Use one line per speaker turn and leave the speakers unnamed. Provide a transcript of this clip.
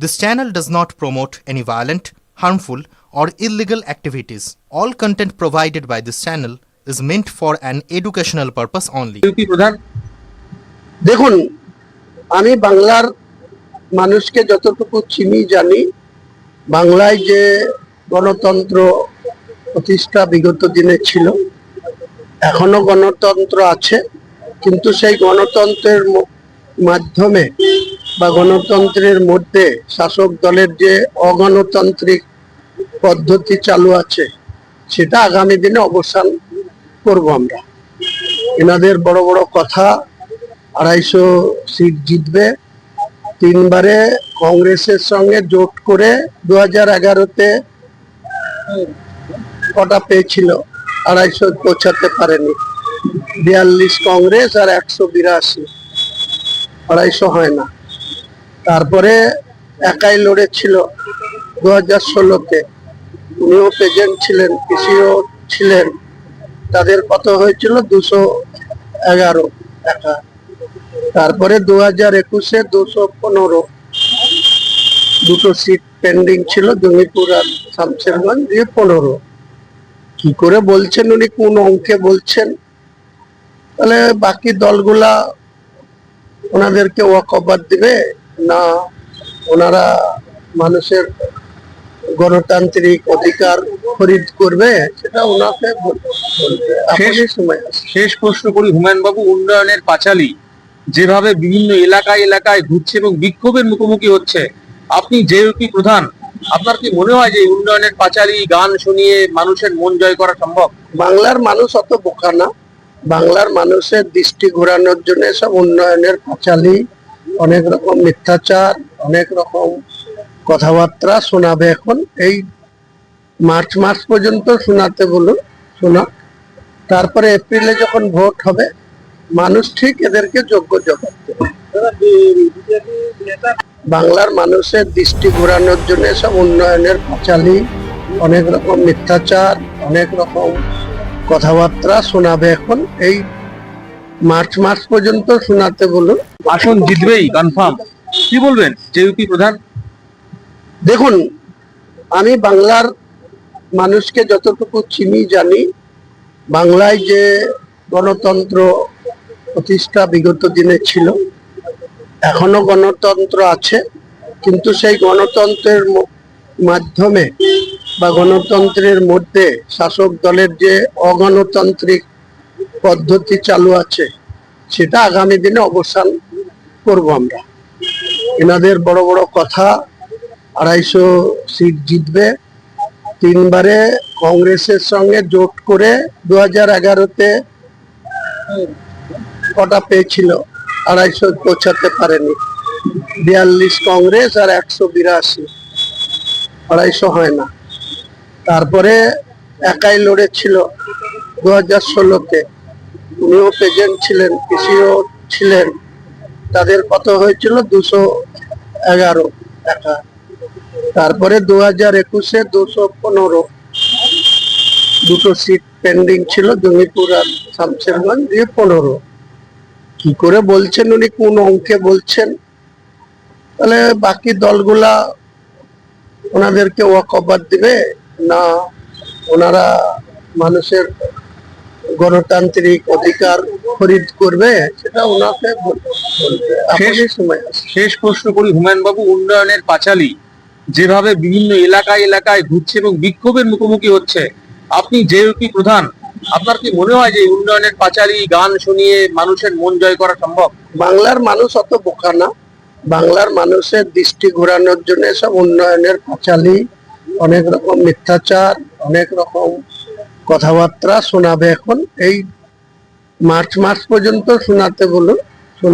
This channel does not promote any violent, harmful, or illegal activities. All content provided by this channel is meant for an educational purpose only.
প্রধান
দেখুন, আমি বাংলার মানুষকে যতটুকু চিনি জানি, বাংলায় যে গণতন্ত্র প্রতিষ্ঠা বিগত দিনে ছিল, এখনো গণতন্ত্র আছে, কিন্তু সেই গণতন্ত্রের মাধ্যমে বা গণতন্ত্রের মধ্যে শাসক দলের যে অগণতান্ত্রিক পদ্ধতি চালু আছে সেটা আগামী দিনে অবসান করব আমরা। এনাদের বড় বড় কথা, 250 সিট জিতবে, 3 বারে কংগ্রেসের সঙ্গে জোট করে 2011-তে কটা পেয়েছিল, 250 পৌঁছাতে পারেনি। 42 কংগ্রেস আর 182, 250 হয় না। তারপরে একাই লড়েছিল 2016-তে, উনিও প্রেজেন্ট ছিলেন, পিসিও ছিলেন, তাদের কত হয়েছিল 211 একা। তারপরে 2021-এ 215, দুটো সিট পেন্ডিং ছিল, জঙ্গিপুর আর শামশেরগঞ্জ, দিয়ে 15। কি করে বলছেন উনি, কোন অঙ্কে বলছেন? তাহলে বাকি দলগুলা ওনাদেরকে ওয়াকওভার দিবে না ওনারা মানুষের গণতান্ত্রিক অধিকার খরিদ করবে, সেটা ওনাকে বলবে।
শেষ প্রশ্ন করি হুমায়ুন বাবু, উন্নয়নের পাঁচালী যেভাবে বিভিন্ন এলাকায় ঘুরছে এবং বিক্ষোভের মুখোমুখি হচ্ছে, আপনি জেইউপি প্রধান, আপনার কি মনে হয় যে উন্নয়নের পাঁচালী গান শুনিয়ে মানুষের মন জয় করা সম্ভব?
বাংলার মানুষ অত বোকা না। বাংলার মানুষের দৃষ্টি ঘোরানোর জন্য সব উন্নয়নের পাঁচালী, অনেক রকম মিথ্যাচার, অনেক রকম কথাবার্তা শোনাবে। এখন এই মার্চ মাস পর্যন্ত শোনাতে বলুন, শোনা। তারপরে এপ্রিলে যখন ভোট হবে, মানুষ ঠিক এদেরকে যোগ্য জবাব দেবে। বাংলার মানুষের দৃষ্টি ঘোরানোর জন্য সব উন্নয়নের পাঁচালী, অনেক রকম মিথ্যাচার, অনেক রকম কথাবার্তা শোনাবে। এখন এই মার্চ মাস পর্যন্ত শোনাতে বলুন।
আসন জিতবেই কনফার্ম, কি বলবেন জেইউপি প্রধান?
দেখুন, আমি বাংলার মানুষকে যতটুকু চিনি জানি, বাংলায় যে গণতন্ত্র প্রতিষ্ঠা বিগত দিনে ছিল, এখনো গণতন্ত্র আছে, কিন্তু সেই গণতন্ত্রের মাধ্যমে বা গণতন্ত্রের মধ্যে শাসক দলের যে অগণতান্ত্রিক পদ্ধতি চালু আছে সেটা আগামী দিনে অবসান করব আমরা। এনাদের বড় বড় কথা, 250 সিট জিতবে, 3 বারে কংগ্রেসের সঙ্গে জোট করে 2011-তে কটা পেয়েছিল, 250 পৌঁছাতে পারেনি। 42 কংগ্রেস আর 182, 250 হয় না। তারপরে একাই লড়েছিল 2016-তে, উনিও প্রেজেন্ট ছিলেন, পিসিও ছিলেন, তাদের কত হয়েছিল 211 একা। তারপরে 2021-এ 215, দুটো সিট পেন্ডিং ছিল, জঙ্গিপুর আর শামশেরগঞ্জ, দিয়ে 15। কি করে বলছেন উনি, কোন অঙ্কে বলছেন? তাহলে বাকি দলগুলা ওনাদেরকে ওয়াকওভার দিবে না ওনারা মানুষের গণতান্ত্রিক অধিকার খরিদ করবে, সেটা ওনাকে বলবে।
শেষ প্রশ্ন করি হুমায়ুন বাবু, উন্নয়নের পাঁচালী যেভাবে বিভিন্ন এলাকায় ঘুরছে এবং বিক্ষোভের মুখোমুখি হচ্ছে, আপনি জেইউপি প্রধান, আপনার কি মনে হয় যে উন্নয়নের পাঁচালী গান শুনিয়ে মানুষের মন জয় করা সম্ভব?
বাংলার মানুষ অত বোকা না। বাংলার মানুষের দৃষ্টি ঘোরানোর জন্য সব উন্নয়নের পাঁচালী, অনেক রকম মিথ্যাচার, অনেক রকম কথাবার্তা শোনাবে। এখন এই মার্চ মাস পর্যন্ত শোনাতে বলুন।